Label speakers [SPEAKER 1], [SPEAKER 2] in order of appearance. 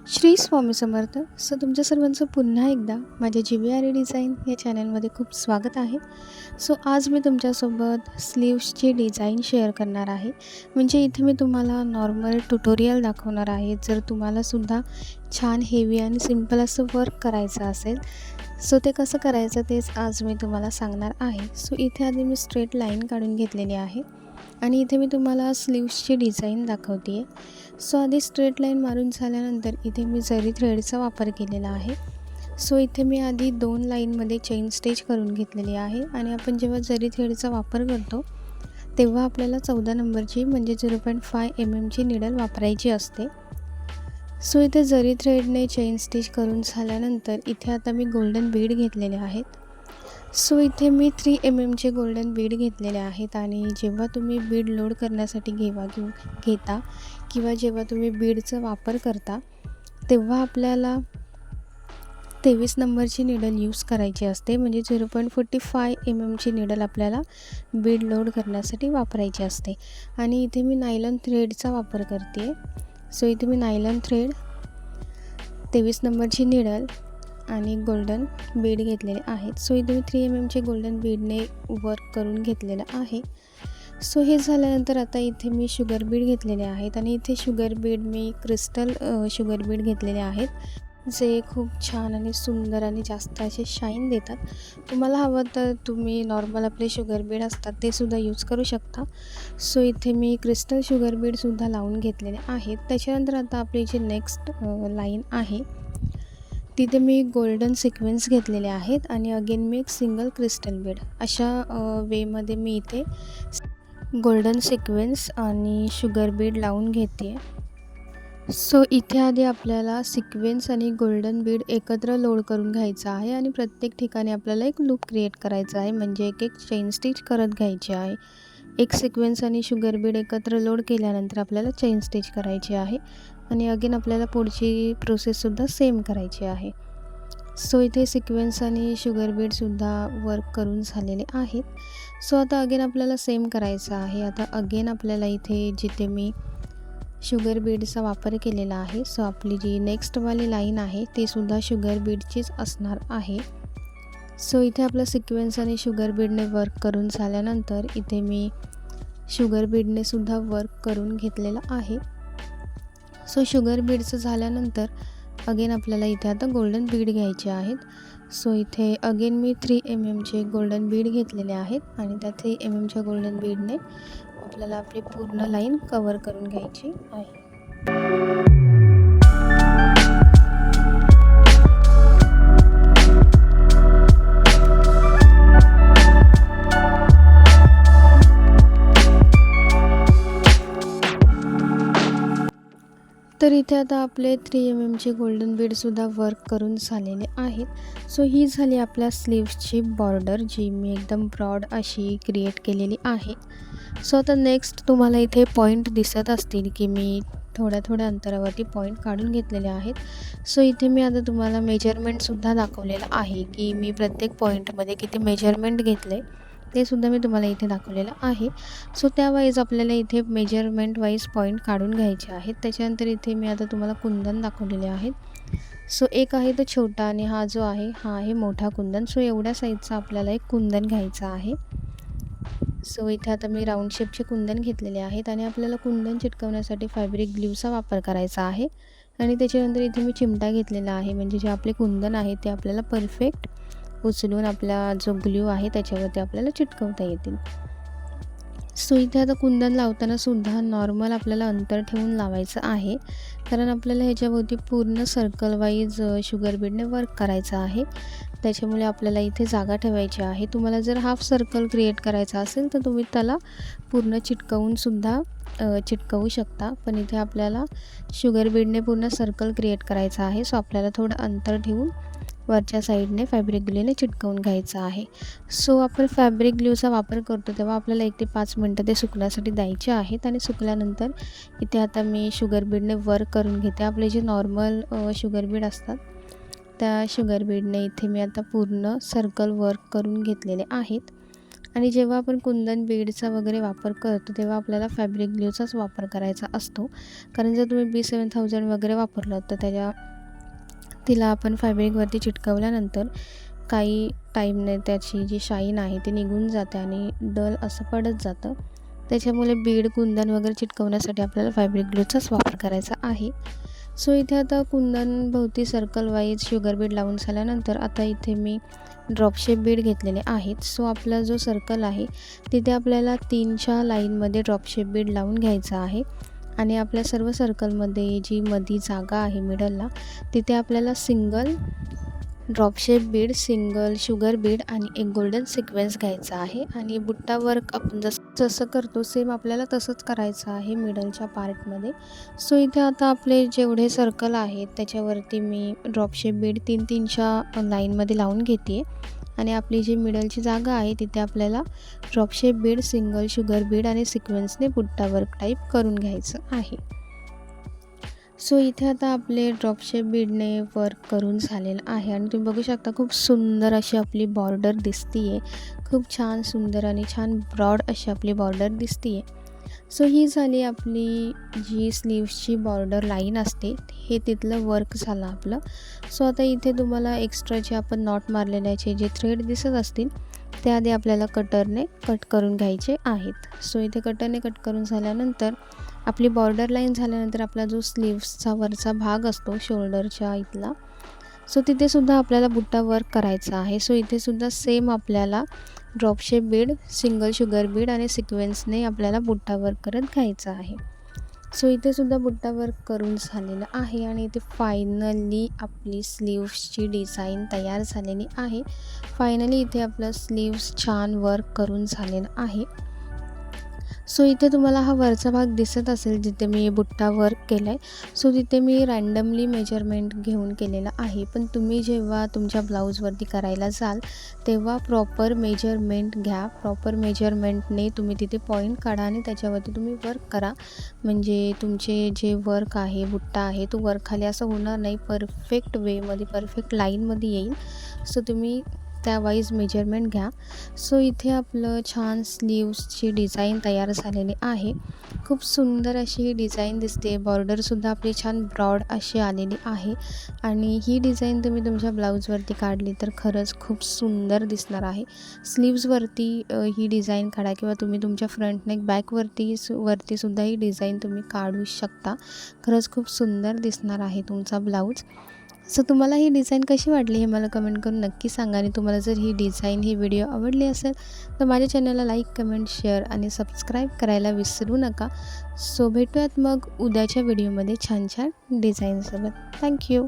[SPEAKER 1] श्री स्वामी समर्थ. तुमच्या सर्वांचं पुन्हा एकदा माझ्या GVRA डिझाईन या चॅनलमध्ये खूप स्वागत आहे. आज मी तुमच्यासोबत स्लीव्सची डिझाईन शेअर करणार आहे. म्हणजे इथे मी तुम्हाला नॉर्मल ट्युटोरियल दाखवणार आहे. जर तुम्हालासुद्धा छान हेवी आणि सिंपल असं वर्क करायचं असेल ते कसं करायचं तेच आज मी तुम्हाला सांगणार आहे. इथे आधी मी स्ट्रेट लाईन काढून घेतलेली आहे आणि इथे मी तुम्हाला स्लीव्सची डिझाईन दाखवते आहे. आधी स्ट्रेट लाईन मारून झाल्यानंतर इथे मी जरी थ्रेडचा वापर केलेला आहे. इथे मी आधी 2 लाईनमध्ये चेन स्टिच करून घेतलेली आहे आणि आपण जेव्हा जरी थ्रेडचा वापर करतो तेव्हा आपल्याला 14 नंबरची म्हणजे 0.5 mm निडल वापरायची असते. इथे जरी थ्रेडने चेन स्टिच करून झाल्यानंतर इथे आता मी गोल्डन बीड घेतलेले आहेत. इथे मी 3 mm गोल्डन बीड घेतलेले आहेत आणि जेव्हा तुम्ही बीड लोड करण्यासाठी घेता किंवा जेव्हा तुम्ही बीडचा वापर करता तेव्हा आपल्याला 23 नंबरची निडल यूज करायची असते. म्हणजे 0.45 mm निडल आपल्याला बीड लोड करण्यासाठी वापरायची असते आणि इथे मी नायलॉन थ्रेडचा वापर करते. इथे मी नायलॉन थ्रेड 23 नंबरची निडल आणि गोल्डन बीड घेतलेले आहेत. इथे मी 3 mm गोल्डन बीडने वर्क करून घेतलेलं आहे. हे झाल्यानंतर आता इथे मी शुगर बीड घेतलेले आहेत आणि इथे शुगर बीड मी क्रिस्टल शुगर बीड घेतलेले आहेत, जे खूप छान आणि सुंदर आणि जास्त असे शाईन देतात. तुम्हाला हवं तर तुम्ही नॉर्मल आपले शुगर बीड असतात ते सुद्धा यूज करू शकता. इथे मी क्रिस्टल शुगर बीडसुद्धा लावून घेतलेले आहेत. त्याच्यानंतर आता आपली जी नेक्स्ट लाईन आहे तिथे मी गोल्डन सिक्वेन्स घेतलेले आहेत आणि अगेन मी एक सिंगल क्रिस्टल बीड अशा वेमध्ये मी इथे गोल्डन सिक्वेन्स आणि शुगर बीड लावून घेते. इथे आधी आपल्याला सिक्वेन्स आणि गोल्डन बीड एकत्र लोड करून घ्यायचं आहे आणि प्रत्येक ठिकाणी आपल्याला एक लूप क्रिएट करायचा आहे. म्हणजे एक चेन स्टिच करत घ्यायची आहे. एक सिक्वेन्स आणि शुगर बीड एकत्र लोड केल्यानंतर आपल्याला चेन स्टिच करायची आहे आणि अगेन आपल्याला पुढची प्रोसेससुद्धा सेम करायची आहे. इथे सिक्वेन्स आणि शुगर बीडसुद्धा वर्क करून झालेले आहेत. आता अगेन आपल्याला सेम करायचं आहे. आता अगेन आपल्याला इथे जिथे मी शुगर बीडचा वापर केलेला आहे आपली जी नेक्स्टवाली लाईन आहे ती सुद्धा शुगर बीडचीच असणार आहे. इथे आपलं सिक्वेन्स आणि शुगर बीडने वर्क करून झाल्यानंतर इथे मी शुगर बीडने सुद्धा वर्क करून घेतलेलं आहे. शुगर बीडचं झाल्यानंतर अगेन आपल्याला इथे आता गोल्डन बीड घ्यायचे आहेत. इथे अगेन मी 3 mm गोल्डन बीड घेतलेले आहेत आणि त्या 3 mm गोल्डन बीडने आपल्याला आपली पूर्ण लाईन कवर करून घ्यायची आहे. तर इथे आता आपले 3 mm गोल्डन बीडसुद्धा वर्क करून झालेले आहेत. ही झाली आपल्या स्लीव्सची बॉर्डर, जी मी एकदम ब्रॉड अशी क्रिएट केलेली आहे. आता नेक्स्ट तुम्हाला इथे पॉईंट दिसत असतील की मी थोड्या अंतरावरती पॉईंट काढून घेतलेले आहेत. इथे मी आता तुम्हाला मेजरमेंटसुद्धा दाखवलेलं आहे की मी प्रत्येक पॉईंटमध्ये किती मेजरमेंट घेतले ते सुद्धा मी तुम्हाला इथे दाखवलेलं आहे. त्यावाईज आपल्याला इथे मेजरमेंट वाईज पॉईंट काढून घ्यायचे आहेत. त्याच्यानंतर इथे मी आता तुम्हाला कुंदन दाखवलेले आहेत. एक आहे तो छोटा आणि हा जो आहे हा आहे मोठा कुंदन. एवढ्या साईजचा आपल्याला एक कुंदन घ्यायचा आहे. इथे आता मी राऊंड शेपचे कुंदन घेतलेले आहेत आणि आपल्याला कुंदन चिटकवण्यासाठी फॅब्रिक ग्लूचा वापर करायचा आहे आणि त्याच्यानंतर इथे मी चिमटा घेतलेला आहे. म्हणजे जे आपले कुंदन आहे ते आपल्याला परफेक्ट उचलून आपला जो ग्लू आहे त्याच्यावरती आपल्याला चिटकवता येतील. इथे आता कुंदन लावताना सुद्धा नॉर्मल आपल्याला अंतर ठेवून लावायचं आहे, कारण आपल्याला ह्याच्याभोवती पूर्ण सर्कल वाईज शुगर बीडने वर्क करायचं आहे. त्याच्यामुळे आपल्याला इथे जागा ठेवायची आहे. तुम्हाला जर हाफ सर्कल क्रिएट करायचा असेल तर तुम्ही त्याला पूर्ण चिटकवूनसुद्धा चिटकवू शकता, पण इथे आपल्याला शुगर बीडने पूर्ण सर्कल क्रिएट करायचा आहे. आपल्याला थोडं अंतर ठेवून वरच्या साईडने फॅब्रिक ग्लूने चिटकवून घ्यायचं आहे. आपण फॅब्रिक ग्लूचा वापर करतो तेव्हा आपल्याला 1 ते 5 मिनटं ते सुकण्यासाठी द्यायचे आहेत आणि सुकल्यानंतर इथे आता मी शुगर बीडने वर्क करून घेते. आपले जे नॉर्मल शुगर बीड असतात त्या शुगर बीडने इथे मी आता पूर्ण सर्कल वर्क करून घेतलेले आहेत. आणि जेव्हा आपण कुंदन बीडचा वगैरे वापर करतो तेव्हा आपल्याला फॅब्रिक ग्लूचाच वापर करायचा असतो. कारण जर तुम्ही B7000 वगैरे वापरलं तर तिला आपण फॅब्रिकवरती चिटकवल्यानंतर काही टाईमने त्याची जी शाईन आहे ती निघून जाते आणि डल असं पडत जातं. त्याच्यामुळे बीड कुंदन वगैरे चिटकवण्यासाठी आपल्याला फॅब्रिक ग्लूचाच वापर करायचा आहे. सो इथे आता कुंदन भोवती सर्कल वाईज शुगर बीड लावून झाल्यानंतर आता इथे मी ड्रॉप शेप बीड घेतलेले आहेत. सो आपला जो सर्कल आहे तिथे आपल्याला 3च्या लाईनमध्ये ड्रॉप शेप बीड लावून घ्यायचा आहे. आणि आपल्या सर्व सर्कलमध्ये जी मधी जागा आहे मिडलला तिथे आपल्याला single drop shape Beed, single sugar Beed आणि एक गोल्डन सिक्वेन्स घ्यायचा आहे. आणि बुट्टा वर्क आपण जसं करतो सेम आपल्याला तसंच करायचं आहे मिडलच्या पार्टमध्ये. सो इथे आता आपले जेवढे सर्कल आहेत त्याच्यावरती मी ड्रॉप शेप बीड 3-3च्या लाईनमध्ये लावून घेते आणि आपली जी मिडलची जागा आहे तिथे आपल्याला drop shape Beed, single sugar Beed आणि सिक्वेन्सने बुट्टा वर्क टाईप करून घ्यायचं आहे. सो इथे आता आपले ड्रॉप शेप बीडने वर्क करून झालेलं आहे आणि तुम्ही बघू शकता खूप सुंदर अशी आपली बॉर्डर दिसते आहे. खूप छान सुंदर आणि छान ब्रॉड अशी आपली बॉर्डर दिसते आहे. सो ही झाली आपली जी स्लीव्सची बॉर्डर लाईन असते, हे तिथलं वर्क झालं आपलं. सो आता इथे तुम्हाला एक्स्ट्राचे आपण नॉट मारलेल्याचे जे थ्रेड दिसत असतील ते आधी आपल्याला कटरने कट करून घ्यायचे आहेत. सो इथे कटरने कट करून झाल्यानंतर आपली बॉर्डर लाईन झाल्यानंतर आपला जो स्लीव्सचा वरचा भाग असतो शोल्डरच्या इथला, सो तिथेसुद्धा आपल्याला बुट्टा वर्क करायचा आहे. सो इथेसुद्धा सेम आपल्याला drop shape Beed, single sugar Beed आणि सिक्वेन्सने आपल्याला बुट्टा वर्क करत घ्यायचं आहे. सो इथेसुद्धा बुट्टा वर्क करून झालेलं आहे आणि इथे फायनली आपली स्लीव्सची डिझाईन तयार झालेली आहे. फायनली इथे आपलं स्लीव्स छान वर्क करून झालेलं आहे. सो इथे तुम्हाला हा वरचा भाग दिसत असेल जिथे मी बुट्टा वर्क केला आहे. सो तिथे मी रँडमली मेजरमेंट घेऊन केलेलं आहे. पण तुम्ही जेव्हा तुमच्या ब्लाऊजवरती करायला जाल तेव्हा प्रॉपर मेजरमेंट घ्या. प्रॉपर मेजरमेंटने तुम्ही तिथे पॉईंट काढा आणि त्याच्यावरती तुम्ही वर्क करा. म्हणजे तुमचे जे वर्क आहे, बुट्टा आहे, तो वरखाली असं होणार नाही, परफेक्ट वेमध्ये, परफेक्ट लाईनमध्ये येईल. सो तुम्ही त्या वाईज मेजरमेंट घ्या. सो इथे आपलं छान स्लीव्सची डिझाईन तयार झालेली आहे. खूप सुंदर अशी ही डिझाईन दिसते. बॉर्डरसुद्धा आपली छान ब्रॉड अशी आलेली आहे आणि ही डिझाईन तुम्ही तुमच्या ब्लाऊजवरती काढली तर खरंच खूप सुंदर दिसणार आहे. स्लीव्सवरती ही डिझाईन काढा किंवा तुम्ही तुमच्या फ्रंट नेक वरतीसुद्धा ही डिझाईन तुम्ही काढू शकता. खरंच खूप सुंदर दिसणार आहे तुमचा ब्लाऊज. सो तुम्हाला ही डिझाईन कशी वाटली हे मला कमेंट करून नक्की सांगा. आणि तुम्हाला जर ही डिझाईन, ही व्हिडिओ आवडली असेल तर माझ्या चॅनलला लाईक, कमेंट, शेअर आणि सबस्क्राईब करायला विसरू नका. सो भेटूयात मग उद्याच्या व्हिडिओमध्ये छान छान डिझाईनसोबत. थँक्यू.